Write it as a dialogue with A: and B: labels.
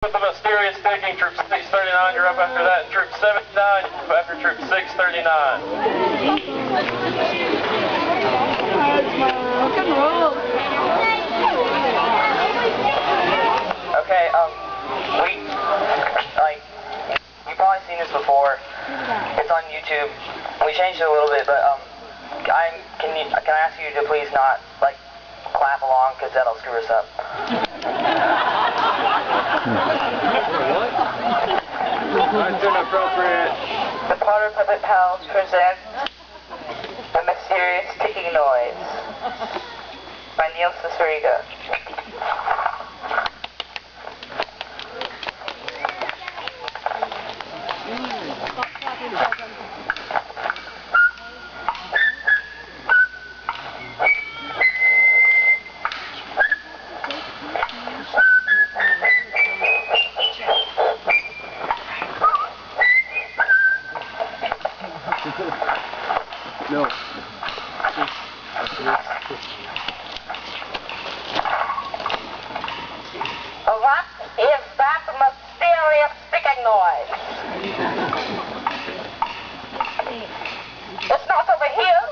A: With the mysterious taking, Troop 639, you're up after that. Troop 79, you're up after Troop 639.
B: Rock and roll.
C: Okay, you've probably seen this before. It's on YouTube. We changed it a little bit, but, can I ask you to please not, clap along, because that'll screw us up.
A: That's inappropriate.
C: The Potter Puppet Pals present The Mysterious Ticking Noise by Neil Cicierega.
A: No.
C: What is that mysterious ticking noise? It's not over here.